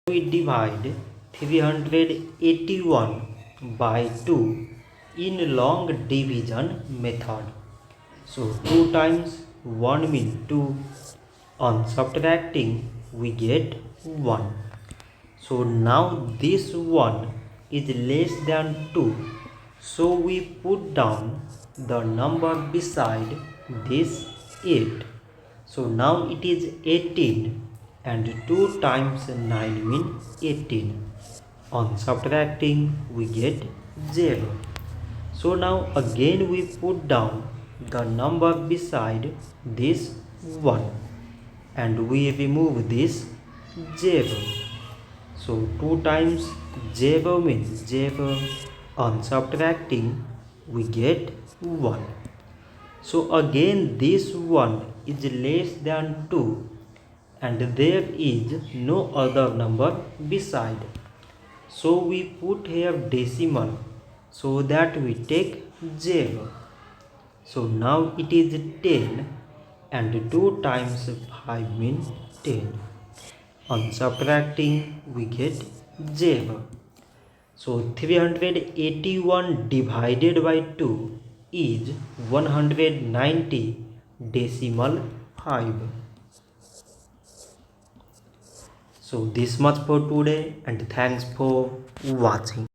We divide 381 by 2 in long division method. So 2 times 1 means 2. On subtracting we get 1. So now this 1 is less than 2. So we put down the number beside this 8. So now it is 18 and 2 times 9 means 18. On subtracting we get 0. So now again we put down the number beside this 1 and we remove this 0. So 2 times 0 means 0. On subtracting we get 1. So again this 1 is less than 2 and there is no other number beside. So we put here decimal so that we take 0. So now it is 10 and 2 times 5 means 10. On subtracting we get 0. So 381 divided by 2 is 190 decimal 5. So this much for today and thanks for watching.